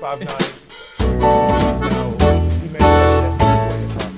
5'9". Now, he made that distance way across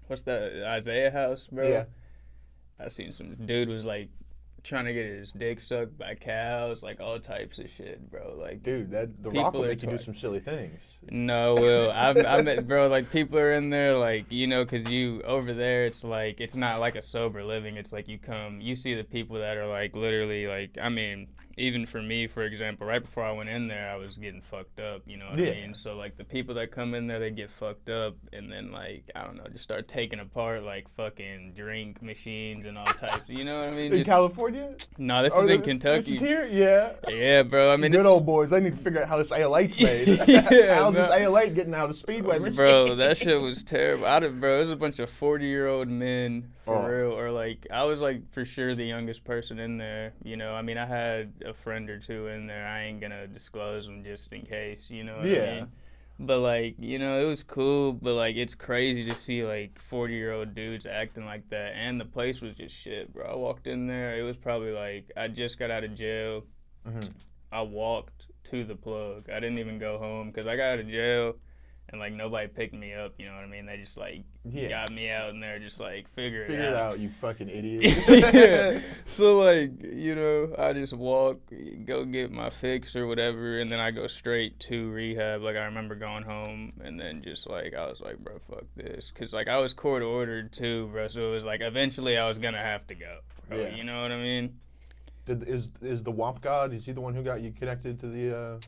What's that, Isaiah House, bro? Yeah. I seen some dude was like trying to get his dick sucked by cows, like all types of shit, bro. Like, dude, The Rock will make you do some silly things. No, Will. I met, bro, like people are in there, like, you know, cause you over there, it's like it's not like a sober living. It's like you see the people that are like literally like, I mean, even for me, for example, right before I went in there, I was getting fucked up, you know what I mean? So, like, the people that come in there, they get fucked up, and then, like, I don't know, just start taking apart, like, fucking drink machines and all types, you know what I mean? In California? No, this is in Kentucky. This is here? Yeah. Yeah, bro, I mean, good old boys, they need to figure out how this Ale8's made. How's this Ale8 getting out of the Speedway machine? Bro, that shit was terrible. Bro, it was a bunch of 40-year-old men, for real, or, like, I was, like, for sure the youngest person in there, you know? I mean, I had a friend or two in there. I ain't gonna disclose them just in case, you know what I mean? But, like, you know, it was cool, but, like, it's crazy to see, like, 40-year-old dudes acting like that, and the place was just shit, bro. I walked in there, it was probably, like, I just got out of jail. I walked to the plug. I didn't even go home, because I got out of jail, and, like, nobody picked me up, you know what I mean? They just, like, got me out in there, just, like, figure it out. You fucking idiot. Yeah. So, like, you know, I just walk, go get my fix or whatever, and then I go straight to rehab. Like, I remember going home, and then just, like, I was like, bro, fuck this. Because, like, I was court-ordered, too, bro, so it was, like, eventually I was going to have to go, bro. You know what I mean? Is the Womp God, is he the one who got you connected to the...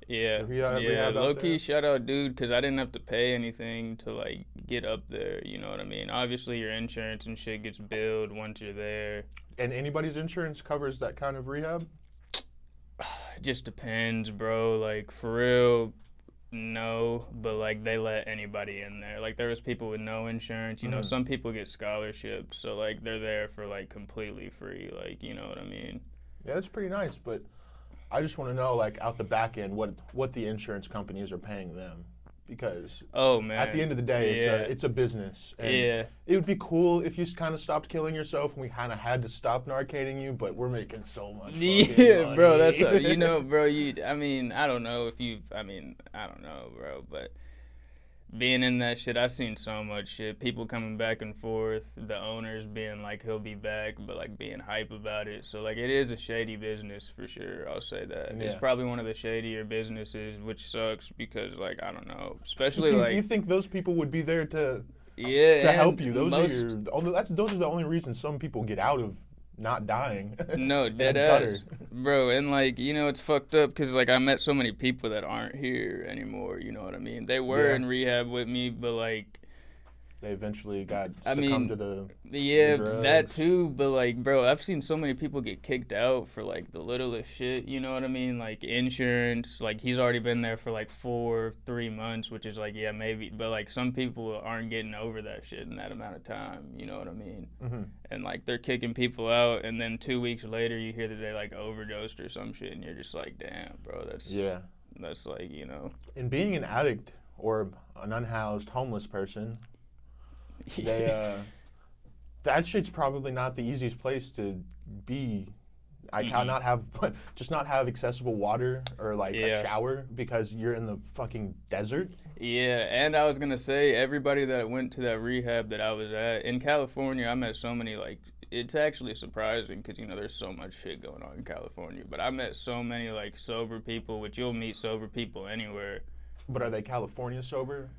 Yeah, low-key shout out, dude, because I didn't have to pay anything to, like, get up there, you know what I mean? Obviously, your insurance and shit gets billed once you're there. And anybody's insurance covers that kind of rehab? It just depends, bro. Like, for real, no, but, like, they let anybody in there. Like, there was people with no insurance. You know, some people get scholarships, so, like, they're there for, like, completely free, like, you know what I mean? Yeah, that's pretty nice, but... I just want to know, like, out the back end, what the insurance companies are paying them, because at the end of the day, it's a business. And it would be cool if you kind of stopped killing yourself and we kind of had to stop narcating you, but we're making so much money. Bro, that's you know, bro. I mean, I don't know, bro, but being in that shit, I seen so much shit. People coming back and forth, the owners being like, he'll be back, but like being hype about it. So like, it is a shady business for sure. I'll say that. Yeah. It's probably one of the shadier businesses, which sucks because like, I don't know, especially like. You think those people would be there to help you? Those are the only reasons some people get out of not dying. No, dead ass, bro. And like, you know, it's fucked up because like I met so many people that aren't here anymore. You know what I mean? They were in rehab with me, but like they eventually succumbed to the drugs. That too. But like, bro, I've seen so many people get kicked out for like the littlest shit. You know what I mean? Like insurance. Like he's already been there for like 3 months, which is like maybe. But like some people aren't getting over that shit in that amount of time. You know what I mean? Mm-hmm. And like they're kicking people out, and then 2 weeks later you hear that they like overdosed or some shit, and you're just like, damn, bro, that's like, you know. And being an addict or an unhoused homeless person. That shit's probably not the easiest place to be. I cannot not have accessible water or like a shower because you're in the fucking desert. Yeah, and I was gonna say everybody that went to that rehab that I was at in California, I met so many like. It's actually surprising because, you know, there's so much shit going on in California. But I met so many like sober people, which you'll meet sober people anywhere. But are they California sober?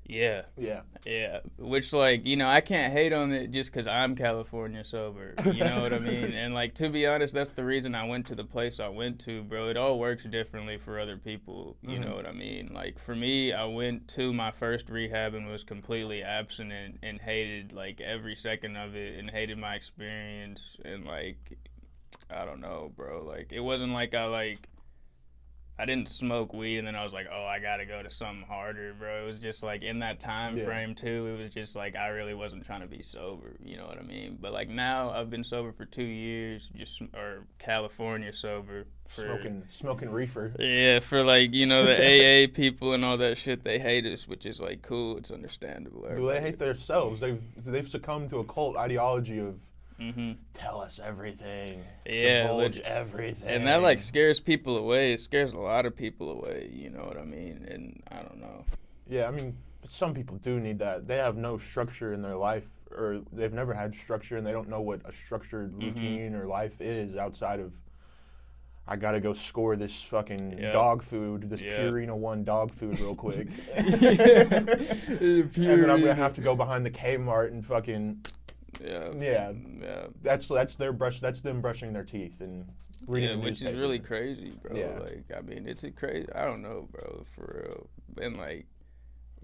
Yeah. Yeah. Yeah. Which, like, you know, I can't hate on it just because I'm California sober. You know what I mean? And, like, to be honest, that's the reason I went to the place I went to, bro. It all works differently for other people. You know what I mean? Like, for me, I went to my first rehab and was completely abstinent and hated, like, every second of it and hated my experience. And, like, I don't know, bro. Like, it wasn't like I didn't smoke weed and then I was like, oh, I gotta go to something harder, bro. It was just like in that time frame too, it was just like I really wasn't trying to be sober, you know what I mean? But like now I've been sober for 2 years, or California sober. Smoking reefer. Yeah, for like, you know, the AA people and all that shit, they hate us, which is like cool, it's understandable. Do they hate themselves? They've succumbed to a cult ideology of tell us everything. Divulge everything. And that like scares people away. It scares a lot of people away, you know what I mean? And I don't know. Yeah, I mean, some people do need that. They have no structure in their life, or they've never had structure, and they don't know what a structured routine or life is outside of, I gotta go score this fucking dog food, this Purina One dog food real quick. And then I'm gonna have to go behind the Kmart and fucking... Yeah. That's them brushing their teeth and reading the which newspaper. Is really crazy, bro. Yeah. Like, I mean, it's a crazy. I don't know, bro, for real. And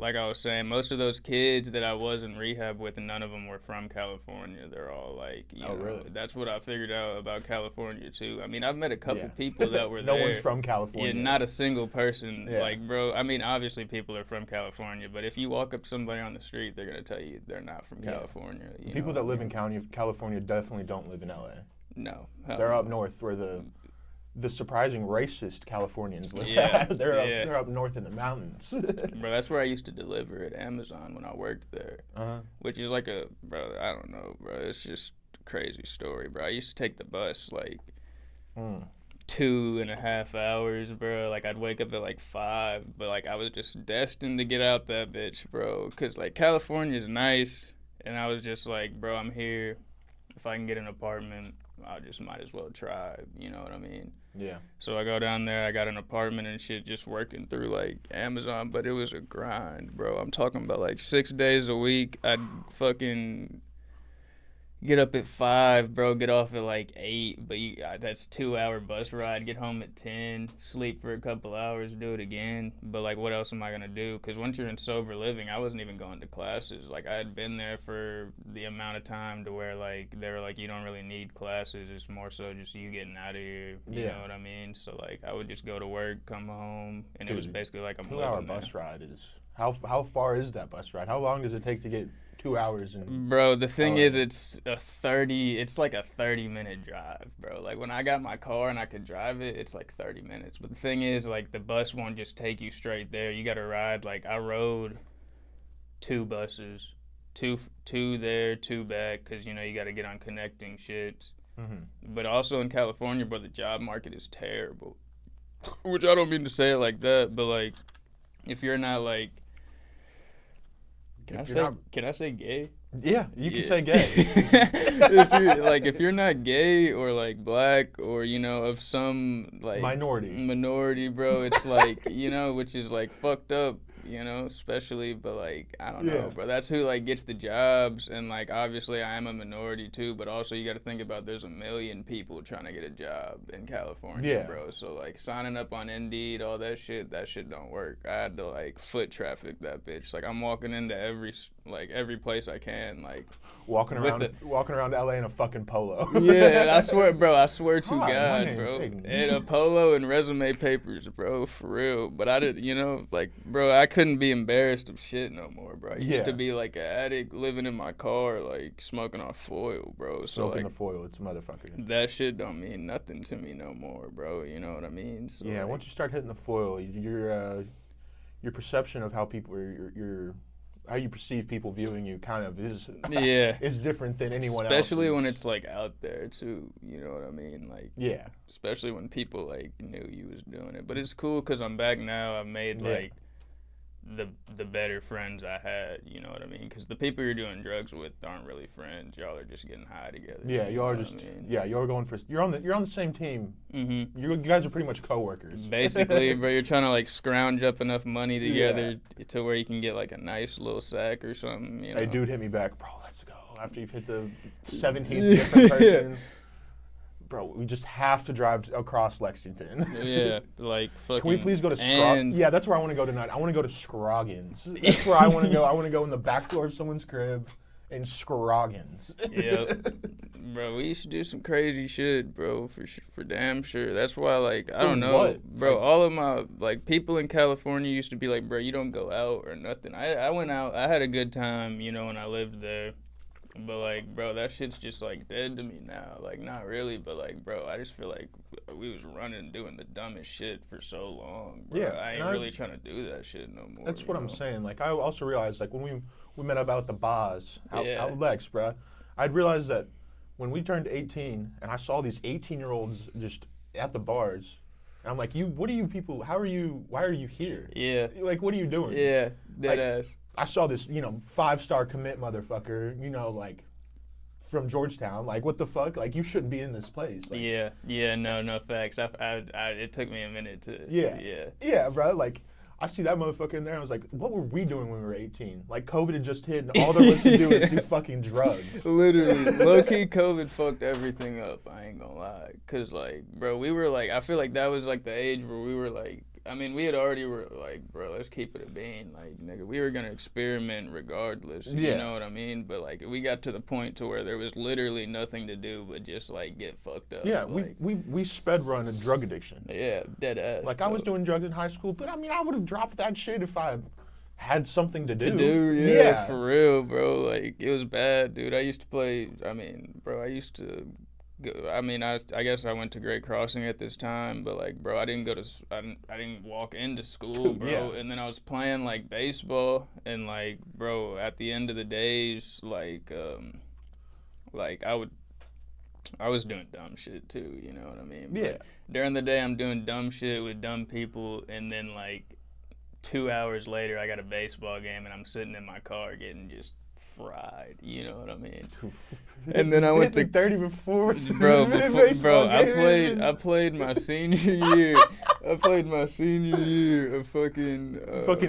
like I was saying, most of those kids that I was in rehab with, none of them were from California. They're all like, you know, really? That's what I figured out about California too. I mean, I've met a couple people that were no there. One's from California. Yeah, not a single person. Yeah. Like, bro, I mean, obviously people are from California, but if you walk up to somebody on the street, they're gonna tell you they're not from California. You people that live in California definitely don't live in LA. No. They're up north where the surprising racist Californians live. They're up north in the mountains. Bro, that's where I used to deliver at Amazon when I worked there. Which is like I don't know, bro. It's just a crazy story, bro. I used to take the bus like 2.5 hours, bro. Like I'd wake up at like 5, but like I was just destined to get out that bitch, bro. Cause like California's nice, and I was just like, bro, I'm here. If I can get an apartment, I just might as well try, you know what I mean? Yeah. So I go down there, I got an apartment and shit, just working through like Amazon, but it was a grind, bro. I'm talking about like 6 days a week. I'd fucking get up at 5, bro, get off at like 8, but that's 2-hour bus ride, get home at 10, sleep for a couple hours, do it again. But like, what else am I gonna do? Because once you're in sober living, I wasn't even going to classes. Like I had been there for the amount of time to where like they were like, you don't really need classes, it's more so just you getting out of here, you know what I mean? So like I would just go to work, come home, and it was basically like I'm 2-hour bus ride is how far is that bus ride? How long does it take to get 2 hours? Bro, the thing is, it's like a 30-minute drive, bro. Like when I got my car and I could drive it, it's like 30 minutes. But the thing is, like the bus won't just take you straight there. You got to ride. Like I rode 2 buses, two there, 2 back, because you know you got to get on connecting shits. But also in California, bro, the job market is terrible. Which I don't mean to say it like that, but like if you're not like Can I say gay? Yeah, you can say gay. if you're not gay or like black or of some like minority, bro, it's like which is like fucked up. Especially, but like I don't know, bro. That's who like gets the jobs, and like obviously I am a minority too, but also you got to think about there's a million people trying to get a job in California, bro. So like signing up on Indeed, all that shit don't work. I had to like foot traffic that bitch. Like I'm walking into every place I can, like walking around LA in a fucking polo. Yeah, I swear, bro. I swear to God, bro. In a polo and resume papers, bro, for real. But I didn't, like, bro, I couldn't be embarrassed of shit no more, bro. I used to be like an addict, living in my car, like smoking off foil, bro. Smoking the foil, it's a motherfucker. That shit don't mean nothing to me no more, bro. You know what I mean? So, yeah, once you start hitting the foil, your perception of how people how you perceive people viewing you kind of is different than anyone else. Especially when it's like out there too, you know what I mean? Like especially when people like knew you was doing it. But it's cool because I'm back now. I've made like the better friends I had, you know what I mean? Because the people you're doing drugs with aren't really friends. Y'all are just getting high together. Yeah, y'all are just you're on the same team. Mm-hmm. You guys are pretty much coworkers. Basically, bro, you're trying to like scrounge up enough money together to where you can get like a nice little sack or something. Hey, dude, hit me back, bro. Let's go. After you've hit the 17th different person. Bro, we just have to drive across Lexington. Yeah, like fucking. Can we please go to Scroggins? Yeah, that's where I want to go tonight. I want to go to Scroggins. That's where I want to go. I want to go in the back door of someone's crib in Scroggins. Yep. Bro, we used to do some crazy shit, bro, for damn sure. That's why, like, I don't know. What? Bro, all of my, like, people in California used to be like, bro, you don't go out or nothing. I went out. I had a good time, when I lived there. But, like, bro, that shit's just, like, dead to me now. Like, not really, but, like, bro, I just feel like we was running and doing the dumbest shit for so long, bro. Yeah, I ain't really trying to do that shit no more. That's what I'm saying. Like, I also realized, like, when we met up out the bars, out Lex, bro, I'd realized that when we turned 18 and I saw these 18-year-olds just at the bars, and I'm like, why are you here? Yeah. Like, what are you doing? Yeah, dead ass. I saw this, 5-star commit motherfucker, like, from Georgetown. Like, what the fuck? Like, you shouldn't be in this place. Like, no facts. It took me a minute to. Yeah, bro. Like, I see that motherfucker in there. I was like, what were we doing when we were 18? Like, COVID had just hit, and all there was to do was do fucking drugs. Literally, low key, COVID fucked everything up. I ain't gonna lie, cause like, bro, we were like, I feel like that was like the age where we were like. I mean, we had already were like, bro, let's keep it a bean. Like, nigga, we were going to experiment regardless. You know what I mean? But, like, we got to the point to where there was literally nothing to do but just, like, get fucked up. Yeah, like, we sped run a drug addiction. Yeah, dead ass. Like, I was doing drugs in high school, but, I mean, I would have dropped that shit if I had something to do. Yeah, for real, bro. Like, it was bad, dude. I used to play, I guess I went to Great Crossing at this time, but like, bro, I didn't walk into school, bro. Yeah. And then I was playing like baseball, and like, bro, at the end of the days, like I was doing dumb shit too, you know what I mean? Yeah. But during the day, I'm doing dumb shit with dumb people, and then like 2 hours later, I got a baseball game, and I'm sitting in my car getting just fried, you know what I mean? And then I went to 30 before. I played my senior year. Of fucking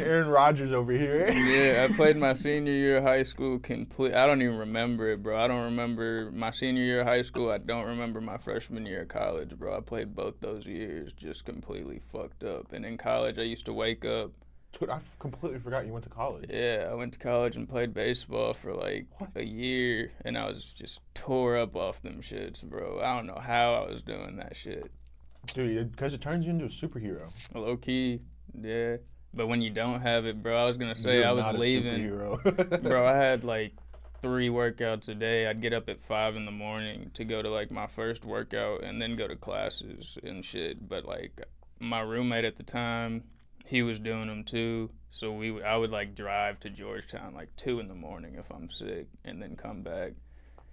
Aaron Rodgers over here. Yeah, I played my senior year of high school complete. I don't even remember it, bro. I don't remember my senior year of high school. I don't remember my freshman year of college, bro. I played both those years just completely fucked up. And in college, I used to wake up. Dude, I completely forgot you went to college. Yeah, I went to college and played baseball for like a year, and I was just tore up off them shits, bro. I don't know how I was doing that shit. Dude, because it turns you into a superhero. Low key, yeah. But when you don't have it, bro, I was going to say I was leaving. Bro, I had like 3 workouts a day. I'd get up at 5 in the morning to go to like my first workout and then go to classes and shit. But like my roommate at the time, he was doing them too, so I would like drive to Georgetown like 2 in the morning if I'm sick, and then come back.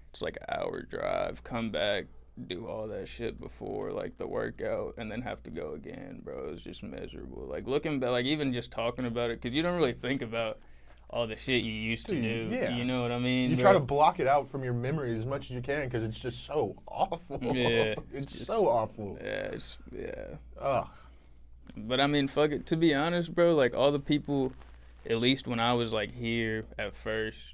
It's like an hour drive, come back, do all that shit before like the workout, and then have to go again, bro. It was just miserable. Like looking back, like even just talking about it, because you don't really think about all the shit you used to do. Yeah. You know what I mean? You try to block it out from your memory as much as you can because it's just so awful. Yeah. It's so awful. Yeah. Ugh. But I mean, fuck it. To be honest, bro, like all the people, at least when I was like here at first,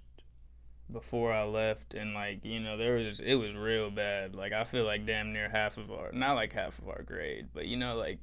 before I left, and like, you know, it was real bad. Like I feel like damn near not like half of our grade, but you know, like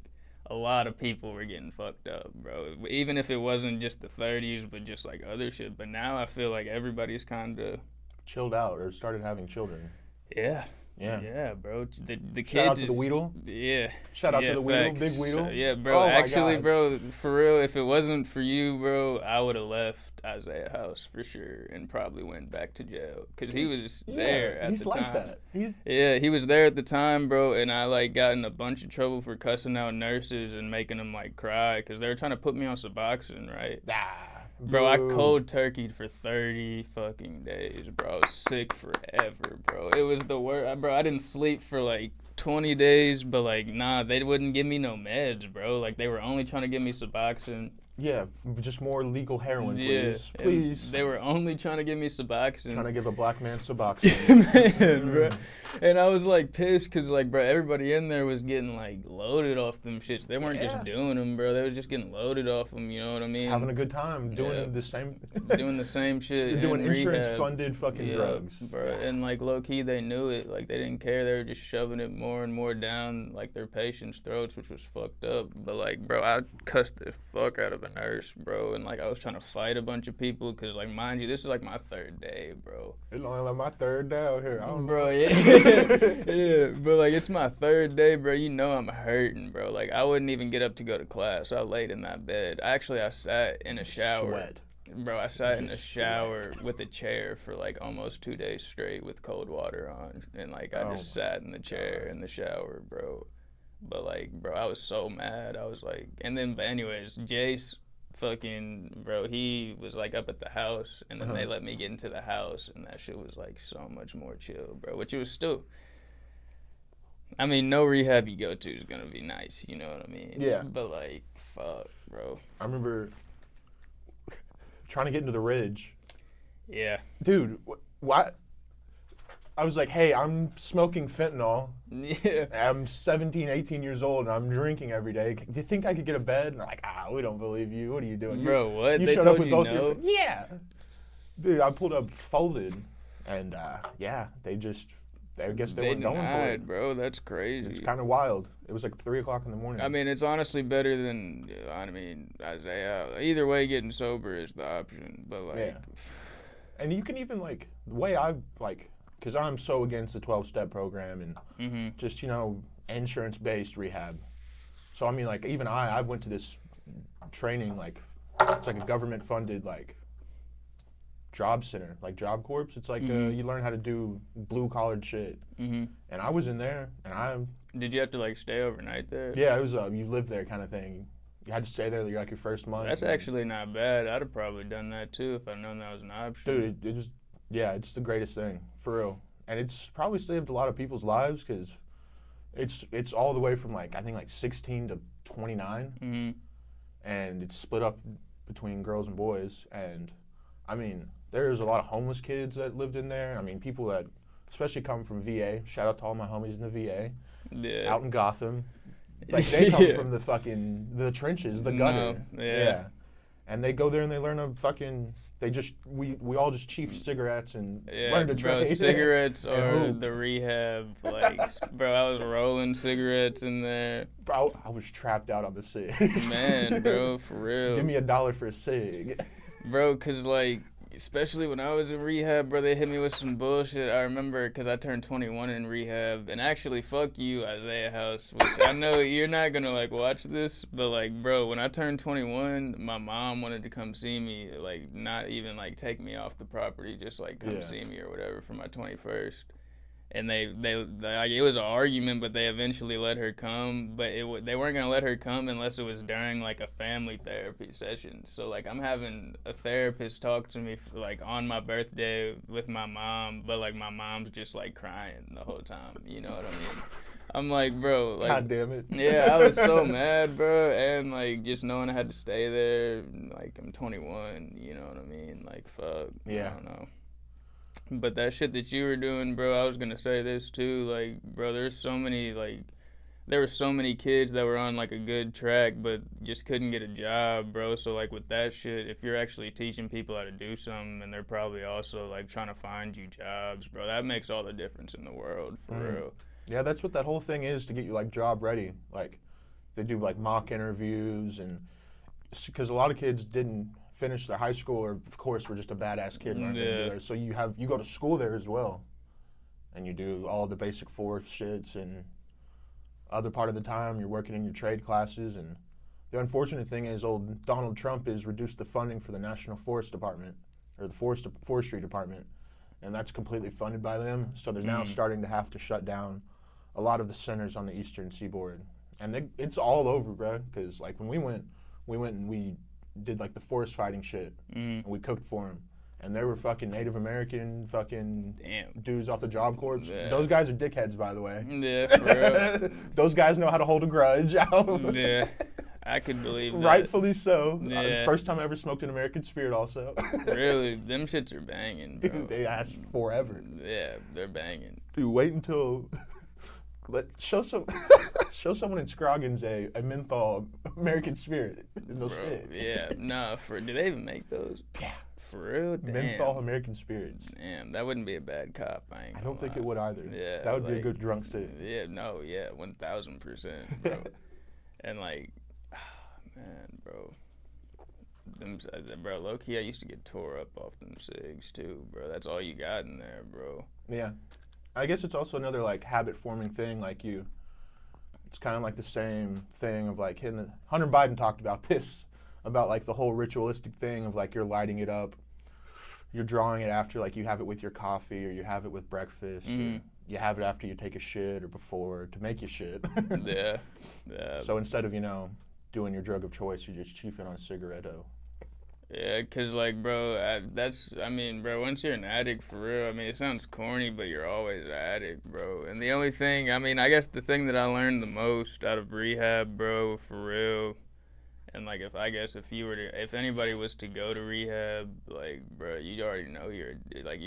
a lot of people were getting fucked up, bro. Even if it wasn't just the 30s, but just like other shit. But now I feel like everybody's kind of chilled out or started having children. Yeah. Yeah. Yeah, bro. The kids. Shout out to the Weedle. Yeah. Shout out to the Weedle, big Weedle. Yeah, bro. Actually, bro, for real, if it wasn't for you, bro, I would have left Isaiah's house for sure and probably went back to jail because he was there at the time. He's like that. He was there at the time, bro, and I like got in a bunch of trouble for cussing out nurses and making them like cry because they were trying to put me on Suboxone, right? Bro, I cold turkeyed for 30 fucking days, bro. I was sick forever, bro. It was the worst. Bro, I didn't sleep for like 20 days, but like, nah, they wouldn't give me no meds, bro. Like, they were only trying to give me Suboxone. Yeah, just more legal heroin, please. Yeah, please. They were only trying to give me Suboxone. Trying to give a black man Suboxone. Man, bro. And I was like pissed because like, bro, everybody in there was getting like loaded off them shits. They weren't just doing them, bro. They was just getting loaded off them. You know what I mean? Just having a good time, doing the same. Doing the same shit. You're doing insurance-funded fucking drugs, bro. And like low key, they knew it. Like they didn't care. They were just shoving it more and more down like their patients' throats, which was fucked up. But like, bro, I cussed the fuck out of a nurse, bro. And like, I was trying to fight a bunch of people because, like, mind you, this is like my 3rd day, bro. It's only like my 3rd day out here. I don't know. Yeah, but like it's my 3rd day, bro. You know I'm hurting, bro. Like I wouldn't even get up to go to class. I laid in that bed. Actually, I sat in a shower. Sweat. Bro, I sat in a shower with a chair for like almost 2 days straight with cold water on, and like I just sat in the chair in the shower, bro. But like, bro, I was so mad. I was like, and then, but anyways, Jace. Fucking bro, he was like up at the house, and then they let me get into the house, and that shit was like so much more chill, bro. Which it was still. I mean, no rehab you go to is gonna be nice, you know what I mean? Yeah. But like, fuck, bro. I remember trying to get into the Ridge. Yeah. Dude, what? I was like, hey, I'm smoking fentanyl. Yeah. I'm 17, 18 years old, and I'm drinking every day. Do you think I could get a bed? And they're like, we don't believe you. What are you doing? Bro, what? You they showed told up with you both no? Yeah. Dude, I pulled up folded, and they guess they weren't going for it. Bro, that's crazy. It's kind of wild. It was like 3 o'clock in the morning. I mean, it's honestly better than, Isaiah. Either way, getting sober is the option, but like. Yeah. And you can even like, the way I like, because I'm so against the 12-step program and just, you know, insurance-based rehab. So, I mean, like, even I went to this training, like, it's like a government-funded, like, job center, like Job Corps. It's like you learn how to do blue-collared shit. And I was in there, and Did you have to, like, stay overnight there? Yeah, it was you live there kind of thing. You had to stay there, like, your first month. That's actually not bad. I'd have probably done that, too, if I'd known that was an option. Dude, it just... Yeah, it's the greatest thing, for real. And it's probably saved a lot of people's lives because it's all the way from, like, I think, like, 16 to 29. And it's split up between girls and boys. And, I mean, there's a lot of homeless kids that lived in there. I mean, people that especially come from VA. Shout out to all my homies in the VA. Yeah. Out in Gotham. Like, they come from the trenches, the gutter. No. Yeah. And they go there and they learn we all just chief cigarettes and learn to trade. Bro, cigarettes or the rehab. Like, bro, I was rolling cigarettes in there. Bro, I was trapped out on the cig. Man, bro, for real. Give me $1 for a cig. Bro, because, like, especially when I was in rehab, bro, they hit me with some bullshit. I remember because I turned 21 in rehab. And actually, fuck you, Isaiah House, which I know you're not going to, like, watch this. But, like, bro, when I turned 21, my mom wanted to come see me. Like, not even, like, take me off the property. Just, like, come see me or whatever for my 21st. And they like, it was an argument, but they eventually let her come. But they weren't gonna let her come unless it was during like a family therapy session. So like I'm having a therapist talk to me like on my birthday with my mom, but like my mom's just like crying the whole time. You know what I mean? I'm like, bro, like, God damn it. Yeah, I was so mad, bro, and like just knowing I had to stay there. Like I'm 21, you know what I mean? Like fuck, yeah. I don't know. But that shit that you were doing, bro, I was gonna say this too. Like, bro, there were so many kids that were on like a good track, but just couldn't get a job, bro. So like with that shit, if you're actually teaching people how to do something, and they're probably also like trying to find you jobs, bro, that makes all the difference in the world, for real. Yeah, that's what that whole thing is, to get you like job ready. Like they do like mock interviews, and because a lot of kids didn't finish their high school, or of course were just a badass kid and aren't gonna do there. So you go to school there as well, and you do all the basic force shits, and other part of the time you're working in your trade classes. And the unfortunate thing is, old Donald Trump has reduced the funding for the National Forest Department, or the Forestry Department, and that's completely funded by them. So they're now starting to have to shut down a lot of the centers on the eastern seaboard, and it's all over, bro. Because like when we went and we did like the forest fighting shit, and we cooked for them, and there were fucking Native American fucking dudes off the Job Corps. Yeah. Those guys are dickheads, by the way. Yeah, for real. Those guys know how to hold a grudge. Yeah, I could believe that. Rightfully so. Yeah. First time I ever smoked an American Spirit, also. Really, them shits are banging, bro. Dude, they last forever. Yeah, they're banging. Dude, wait until. Show someone in Scroggins a menthol American Spirit in those shits. Yeah, nah, do they even make those? Yeah. For real? Damn. Menthol American Spirits. Damn, that wouldn't be a bad cop. I don't think it would either. Yeah. That would be a good drunk sit. Yeah, no, yeah, 1,000%, bro. And like, man, bro. Bro, low-key, I used to get tore up off them cigs too, bro. That's all you got in there, bro. Yeah. I guess it's also another like habit-forming thing. Like it's kind of like the same thing of like hitting Hunter Biden talked about this, about like the whole ritualistic thing of like you're lighting it up, you're drawing it after like you have it with your coffee, or you have it with breakfast, or you have it after you take a shit or before to make you shit. Yeah. So instead of doing your drug of choice, you're just chiefing on a cigaretto. Yeah, cause like, bro, bro, once you're an addict for real, I mean, it sounds corny, but you're always an addict, bro. And the only thing, I guess the thing that I learned the most out of rehab, bro, for real, and like, if anybody was to go to rehab, like, bro, you already know you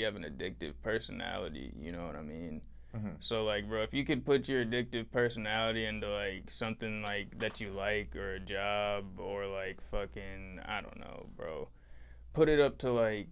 have an addictive personality, you know what I mean? Mm-hmm. So like, bro, if you could put your addictive personality into like something like that you like, or a job, or like fucking, I don't know, bro, put it up to like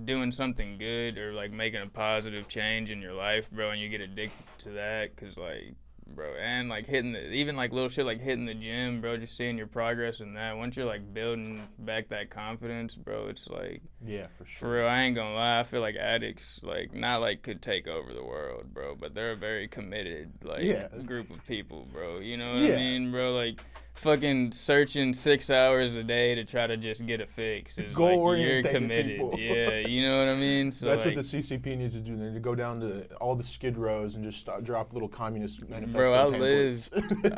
doing something good, or like making a positive change in your life, bro, and you get addicted to that, cause like, bro, and like even like little shit like hitting the gym, bro, just seeing your progress in that. Once you're like building back that confidence, bro, it's like, yeah, for sure. For real, I ain't gonna lie, I feel like addicts like not like could take over the world, bro, but they're a very committed group of people, bro. You know what I mean, bro? Like fucking searching 6 hours a day to try to just get a fix is like you're committed. People. Yeah, you know what I mean? So that's like, what the CCP needs to do. They need to go down to all the skid rows and just drop little communist manifesto pamphlets.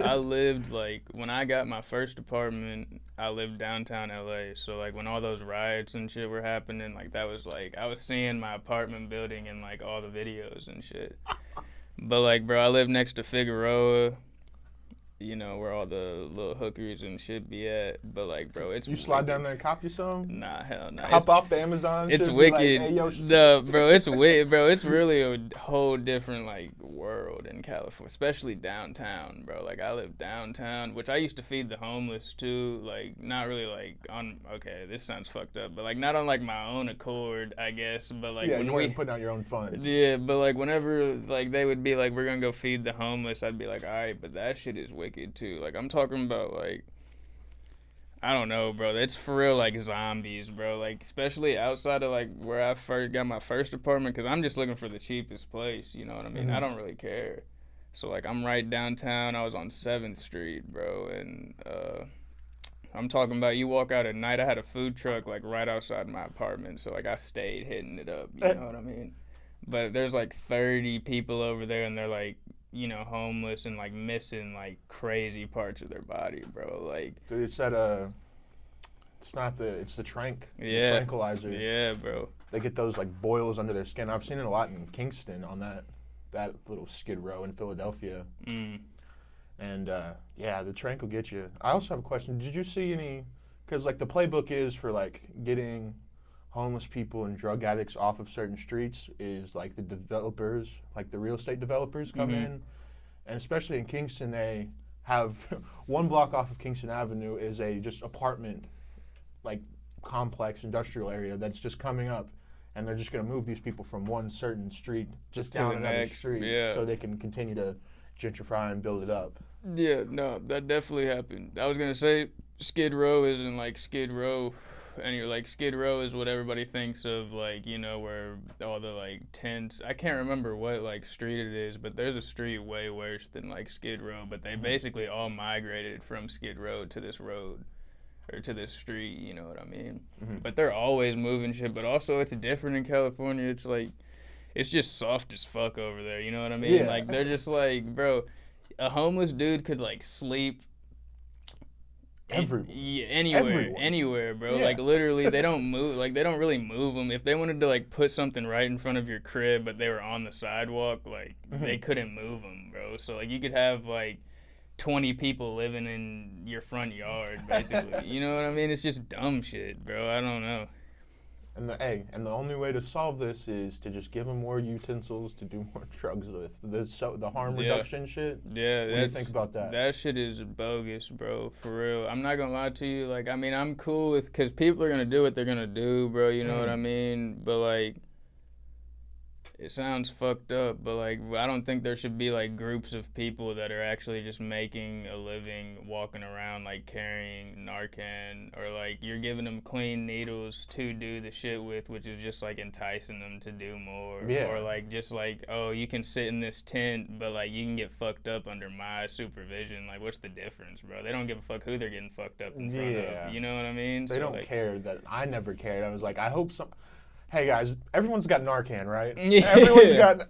I lived like when I got my first apartment, I lived downtown LA. So like when all those riots and shit were happening, like that was like I was seeing my apartment building in like all the videos and shit. But like, bro, I lived next to Figueroa, you know, where all the little hookers and shit be at. But like, bro, it's you slide down there and cop you some? Nah, hell no. Hop off the Amazon. It's wicked. Like, hey, bro, it's wicked, bro. It's really a whole different like world in California, especially downtown, bro. Like I live downtown, which I used to feed the homeless too. Like not really like on. Okay, this sounds fucked up, but like not on like my own accord, I guess. But like when you weren't putting out your own funds. Yeah, but like whenever like they would be like, we're gonna go feed the homeless, I'd be like, all right, but that shit is wicked too. Like I'm talking about like, I don't know, bro. It's for real like zombies, bro. Like especially outside of like where I first got my first apartment, because I'm just looking for the cheapest place. You know what I mean? I don't really care. So like I'm right downtown. I was on 7th Street, bro, and I'm talking about you walk out at night. I had a food truck like right outside my apartment, so like I stayed hitting it up. You know what I mean? But there's like 30 people over there, and they're like, you know, homeless and like missing like crazy parts of their body, bro. Like, dude, it's the trank, the tranquilizer. Yeah, bro. They get those like boils under their skin. I've seen it a lot in Kingston on that little skid row in Philadelphia. And the trank will get you. I also have a question. Did you see any? Because like the playbook is for like getting homeless people and drug addicts off of certain streets is like the developers, like the real estate developers come in, and especially in Kingston, they have one block off of Kingston Avenue is a just apartment, like complex industrial area that's just coming up, and they're just going to move these people from one certain street just down another street so they can continue to gentrify and build it up. Yeah, no, that definitely happened. I was going to say Skid Row isn't like Skid Row. And you're like, Skid Row is what everybody thinks of, like, you know, where all the like tents. I can't remember what like street it is, but there's a street way worse than like Skid Row. But they basically all migrated from Skid Row to this road or to this street. You know what I mean? But they're always moving shit. But also, it's different in California. It's like, it's just soft as fuck over there. You know what I mean? Yeah. Like they're just like, bro, a homeless dude could like sleep. Anywhere, bro. Yeah. Like literally, they don't move. Like they don't really move them. If they wanted to like put something right in front of your crib, but they were on the sidewalk, like they couldn't move them, bro. So like you could have like 20 people living in your front yard, basically. You know what I mean? It's just dumb shit, bro. I don't know. And the only way to solve this is to just give them more utensils to do more drugs with. The harm reduction shit. Yeah, what do you think about that? That shit is bogus, bro. For real. I'm not gonna lie to you. Like, I mean, I'm cool with, cause people are gonna do what they're gonna do, bro. You know what I mean? But like, it sounds fucked up, but like, I don't think there should be like groups of people that are actually just making a living walking around like carrying Narcan, or like you're giving them clean needles to do the shit with, which is just like enticing them to do more. Or like just like, oh, you can sit in this tent, but like you can get fucked up under my supervision. Like, what's the difference, bro? They don't give a fuck who they're getting fucked up in front of. You know what I mean? They don't care. That I never cared. I was like, I hope some. Hey guys, everyone's got Narcan, right? Yeah. Everyone's got.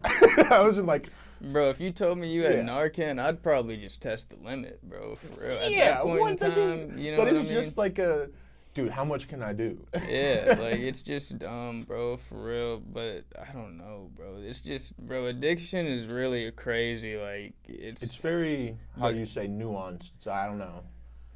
I wasn't like. Bro, if you told me you had Narcan, I'd probably just test the limit, bro. For real. At that point in time, you know what I mean? That is just like a. Dude, how much can I do? Yeah, like it's just dumb, bro, for real. But I don't know, bro. It's just, bro, addiction is really crazy. Like it's very, how do you say, nuanced. So I don't know.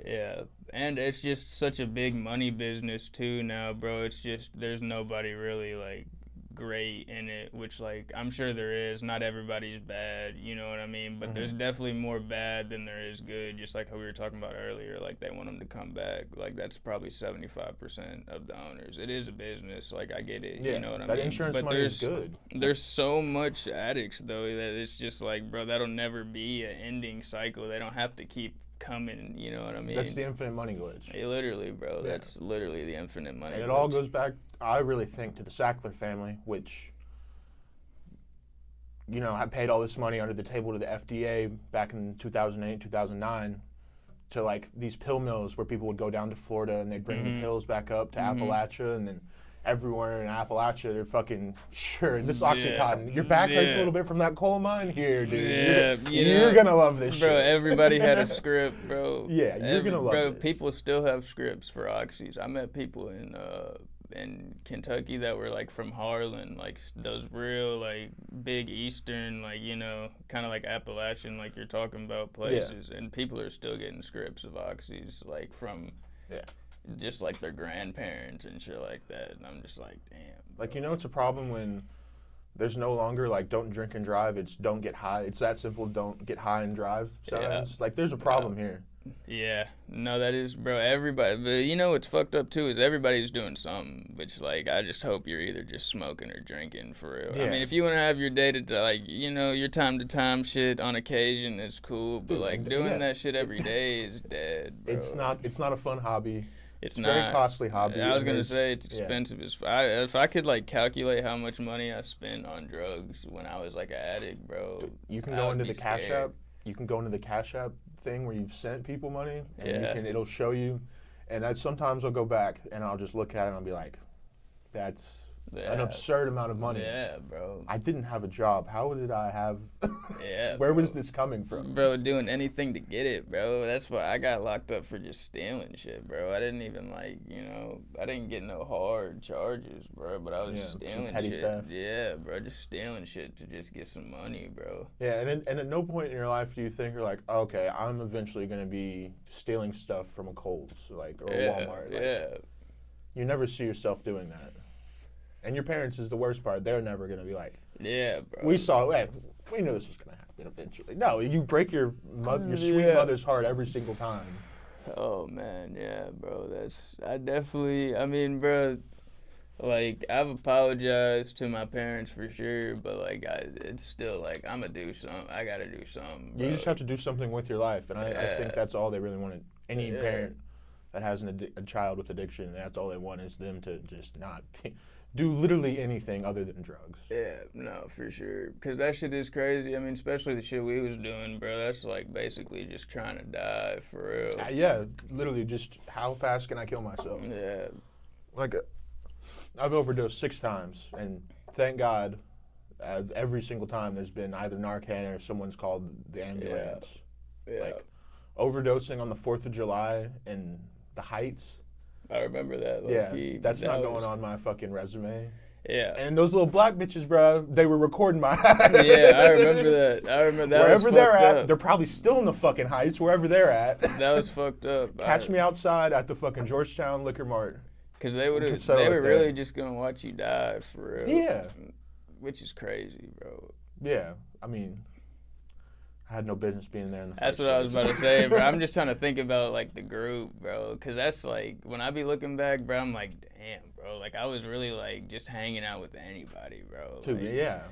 Yeah, and it's just such a big money business too now, bro. It's just there's nobody really like great in it, which like I'm sure there is. Not everybody's bad, you know what I mean? But there's definitely more bad than there is good. Just like how we were talking about earlier, like they want them to come back. Like that's probably 75% of the owners. It is a business, like I get it. You know what I mean? That insurance money is good. There's so much addicts though that it's just like, bro, that'll never be an ending cycle. They don't have to keep coming, you know what I mean? That's the infinite money glitch. Hey, literally, bro. Yeah. That's literally the infinite money glitch. And it all goes back, I really think, to the Sackler family, which, you know, had paid all this money under the table to the FDA back in 2008, 2009, to like these pill mills where people would go down to Florida and they'd bring the pills back up to Appalachia, and then everywhere in Appalachia, they're fucking, sure, this Oxycontin. Your back hurts a little bit from that coal mine? Here, dude. Yeah, you're going to love this bro, shit. Bro, everybody had a script, bro. Yeah, you're going to love this. Bro, people still have scripts for Oxys. I met people in Kentucky that were, like, from Harlan, like, those real, like, big eastern, like, you know, kind of like Appalachian, like you're talking about places. And people are still getting scripts of Oxys, like, from... just like their grandparents and shit like that. And I'm just like, damn. Like, you know, it's a problem when there's no longer, like, don't drink and drive. It's don't get high. It's that simple, don't get high and drive signs. Like, there's a problem here. Yeah. No, that is, bro, everybody. But you know what's fucked up, too, is everybody's doing something. Which, like, I just hope you're either just smoking or drinking, for real. Yeah. I mean, if you want to have your day to, like, you know, your time-to-time shit on occasion is cool. But, like, doing that shit every day is dead, bro. It's not a fun hobby. It's not a very costly hobby. I was gonna say it's expensive as if I could like calculate how much money I spent on drugs when I was like an addict, bro. You can go into the Cash App. You can go into the Cash App thing where you've sent people money, and it'll show you. And sometimes I'll go back and I'll just look at it and I'll be like, that's an absurd amount of money. Yeah, bro. I didn't have a job. How did I have? Yeah. Where was this coming from? Bro, doing anything to get it, bro. That's why I got locked up for just stealing shit, bro. I didn't even I didn't get no hard charges, bro. But I was stealing petty shit. Theft. Yeah, bro. Just stealing shit to just get some money, bro. Yeah, and at no point in your life do you think you're like, okay, I'm eventually gonna be stealing stuff from a Kohl's, or a Walmart. You never see yourself doing that. And your parents is the worst part. They're never going to be like, yeah, bro. We knew this was going to happen eventually. No, you break your sweet mother's heart every single time. Oh, man, yeah, bro. Bro, I've apologized to my parents for sure, but, it's still, I'm going to do something. I got to do something, bro. You just have to do something with your life, and I think that's all they really wanted. Any parent that has a child with addiction, that's all they want is them to just not do literally anything other than drugs. Yeah, no, for sure. Because that shit is crazy. I mean, especially the shit we was doing, bro. That's, basically just trying to die, for real. Yeah, literally just how fast can I kill myself? Yeah. I've overdosed 6 times, and thank God, every single time there's been either Narcan or someone's called the ambulance. Yeah. Overdosing on the 4th of July in the Heights. I remember that. Low-key. That's not going on my fucking resume. Yeah. And those little black bitches, bro, they were recording my Yeah, I remember that. Wherever they're at, they're probably still in the fucking Heights, wherever they're at. That was fucked up. Catch me outside at the fucking Georgetown Liquor Mart. Because they were really just going to watch you die, for real. Yeah. Which is crazy, bro. Yeah. I mean, I had no business being there in the That's first what place. I was about to say, bro. I'm just trying to think about, the group, bro. Because that's, when I be looking back, bro, I'm like, damn, bro. I was really, just hanging out with anybody, bro. Yeah.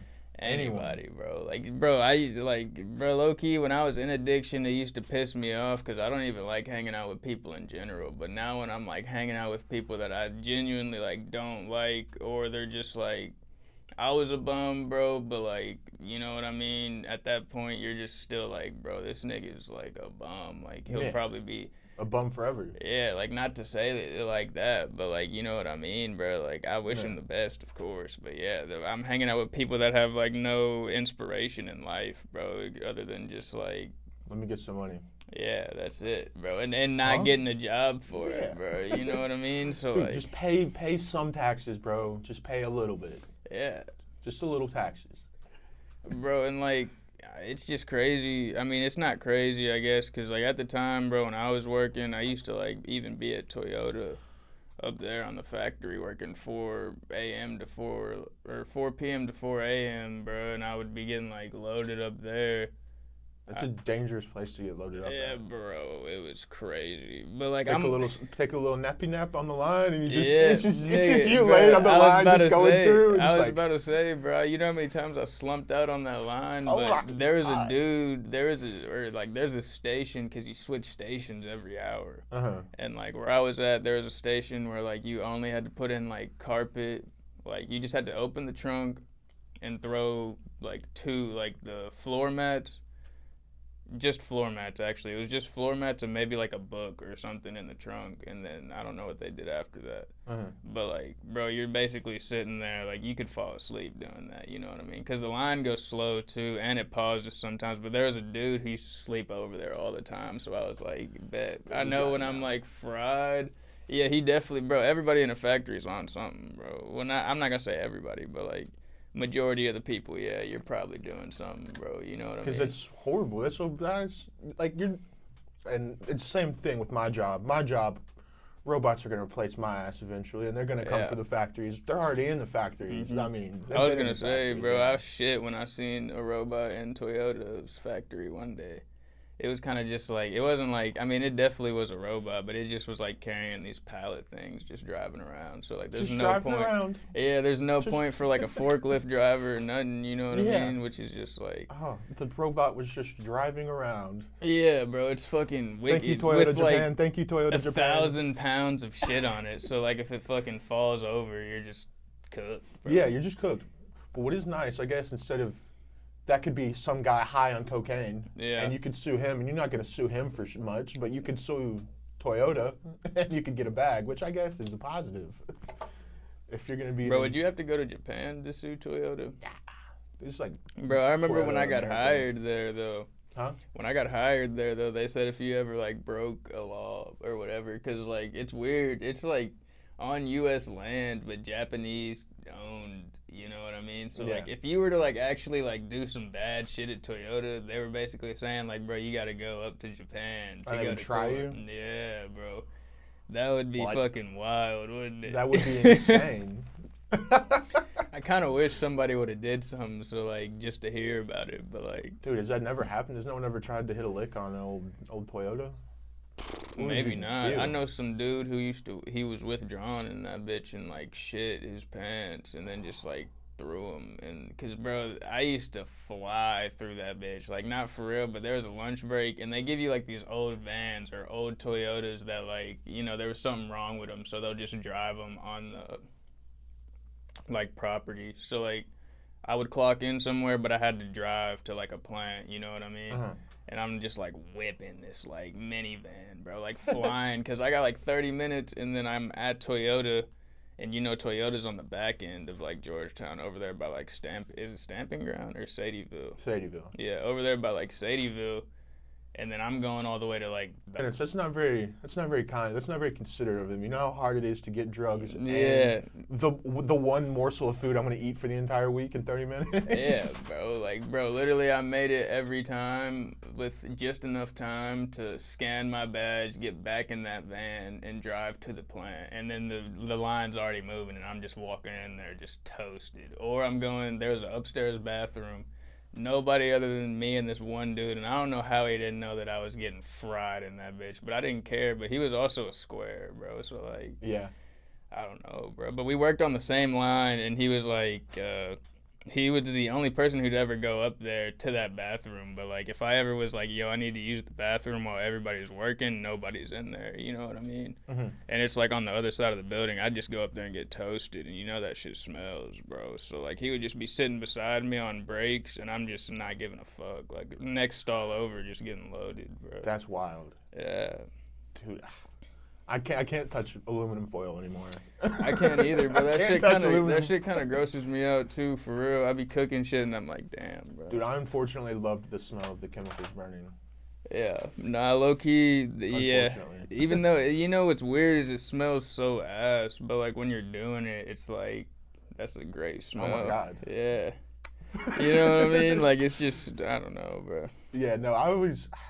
Anybody, bro. Bro, I used to, bro, low-key, when I was in addiction, it used to piss me off because I don't even like hanging out with people in general. But now when I'm, hanging out with people that I genuinely, don't like, or they're just, I was a bum, bro, but, you know what I mean? At that point, you're just still bro, this nigga's, a bum. He'll probably be a bum forever. Yeah, not to say it like that, but, you know what I mean, bro? I wish him the best, of course. But, yeah, I'm hanging out with people that have, no inspiration in life, bro, other than just, let me get some money. Yeah, that's it, bro. And not getting a job for it, bro. You know what I mean? So, dude, just pay some taxes, bro. Just pay a little bit. Yeah. Just a little taxes. Bro, and, it's just crazy. I mean, it's not crazy, I guess, because, at the time, bro, when I was working, I used to, even be at Toyota up there on the factory working 4 a.m. to 4, or 4 p.m. to 4 a.m., bro, and I would be getting, loaded up there. That's a dangerous place to get loaded up. Yeah, bro, it was crazy. But take a little nappy nap on the line, and it's just you laying on the line, just going through. I was about to say, bro, you know how many times I slumped out on that line? There was a dude, there's a station, because you switch stations every hour. And where I was at, there was a station where you only had to put in carpet, you just had to open the trunk and throw 2 the floor mats. Just floor mats, actually. It was just floor mats and maybe a book or something in the trunk, and then I don't know what they did after that. But bro, you're basically sitting there you could fall asleep doing that. You know what I mean? Because the line goes slow too, and it pauses sometimes. But there was a dude who used to sleep over there all the time, so I was bet. I know when I'm fried. Yeah, he definitely, bro. Everybody in the factory's on something, bro. Well, I'm not gonna say everybody, but majority of the people, yeah, you're probably doing something, bro. You know what I mean? Because it's horrible. That's you're, and it's the same thing with my job. My job, robots are going to replace my ass eventually, and they're going to come for the factories. They're already in the factories. I mean, I was going to say, bro, I was shit when I seen a robot in Toyota's factory one day. It was kind of just it wasn't I mean, it definitely was a robot, but it just was carrying these pallet things, just driving around. So there's just no point. Around. Yeah, there's no point for a forklift driver or nothing. You know what I mean? Which is just oh, the robot was just driving around. Yeah, bro, it's fucking wicked. Thank you, Toyota Japan. Thank you, Toyota Japan. 1,000 pounds of shit on it. So if it fucking falls over, you're just cooked, bro. Yeah, you're just cooked. But what is nice, I guess, instead of that could be some guy high on cocaine, and you could sue him, and you're not going to sue him for much, but you could sue Toyota, and you could get a bag, which I guess is a positive. if you're gonna be. Bro, would you have to go to Japan to sue Toyota? Yeah. It's like. Bro, I remember Toyota when I got America. hired there, though. Huh? When I got hired there, though, they said if you ever, like, broke a law or whatever, because, like, it's weird. It's, like, on U.S. land, but Japanese-owned, you know what I mean? So, like, if you were to, like, actually, like, do some bad shit at Toyota, they were basically saying, like, bro, you got to go up to Japan. They would try you? Yeah, bro. That would be fucking wild, wouldn't it? That would be insane. I kind of wish somebody would have did something, so like just to hear about it, but like. Dude, has that never happened? Has no one ever tried to hit a lick on an old Toyota? Maybe not. Steal? I know some dude who he was withdrawn in that bitch and like shit his pants and then just like threw him. And cause bro, I used to fly through that bitch, like not for real, but there was a lunch break and they give you like these old vans or old Toyotas that like, you know, there was something wrong with them, so they'll just drive them on the like property. So like I would clock in somewhere, but I had to drive to like a plant, you know what I mean? And I'm just like whipping this like minivan, bro, like flying, because I got like 30 minutes and then I'm at Toyota, and you know Toyota's on the back end of like Georgetown over there by like is it Stamping Ground or Sadieville? Sadieville. Yeah, over there by like Sadieville. And then I'm going all the way to like. And that's not very kind. That's not very considerate of them. You know how hard it is to get drugs. Yeah. And the one morsel of food I'm gonna eat for the entire week in 30 minutes. Yeah, bro. Like, bro, literally, I made it every time with just enough time to scan my badge, get back in that van, and drive to the plant. And then the line's already moving, and I'm just walking in there just toasted. Or I'm going. There's an upstairs bathroom. Nobody other than me and this one dude, and I don't know how he didn't know that I was getting fried in that bitch, but I didn't care. But he was also a square, bro, so like, yeah, I don't know, bro. But we worked on the same line, and he was like, he was the only person who'd ever go up there to that bathroom. But like, if I ever was like, yo, I need to use the bathroom while everybody's working, nobody's in there, you know what I mean? And it's like on the other side of the building. I'd just go up there and get toasted, and you know that shit smells, bro. So like, he would just be sitting beside me on breaks, and I'm just not giving a fuck. Like, next stall over, just getting loaded, bro. That's wild. Yeah. Dude, I can't touch aluminum foil anymore. I can't either, bro. That shit kind of grosses me out too, for real. I be cooking shit and I'm like, damn, bro. Dude, I unfortunately loved the smell of the chemicals burning. Yeah, nah, low key, yeah. Even though, you know what's weird is it smells so ass, but like when you're doing it, it's like, that's a great smell. Oh my God. Yeah. You know what I mean? Like, it's just, I don't know, bro. Yeah, no,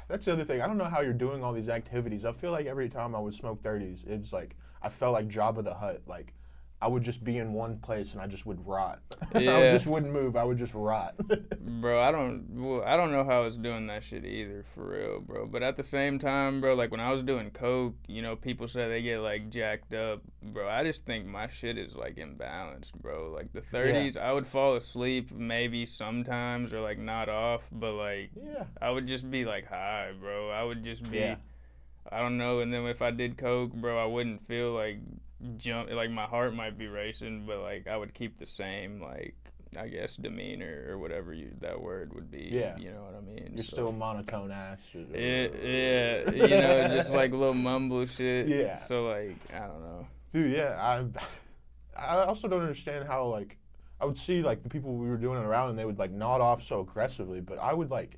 that's the other thing. I don't know how you're doing all these activities. I feel like every time I would smoke 30s, it's like, I felt like Jabba the Hutt. Like, I would just be in one place and I just would rot. Yeah. I just wouldn't move. I would just rot. Bro, I don't know how I was doing that shit either, for real, bro. But at the same time, bro, like when I was doing coke, you know, people say they get like jacked up. Bro, I just think my shit is like imbalanced, bro. Like the 30s, I would fall asleep maybe sometimes or like not off, but like I would just be like high, bro. I would just be, I don't know. And then if I did coke, bro, I wouldn't feel like like my heart might be racing, but like I would keep the same, like, I guess demeanor or whatever that word would be. Yeah. You know what I mean? You're still monotone ass. Yeah, you know, just like little mumble shit. Yeah. So like, I don't know. Dude, yeah, I also don't understand how, like, I would see like the people we were doing it around and they would like nod off so aggressively, but I would I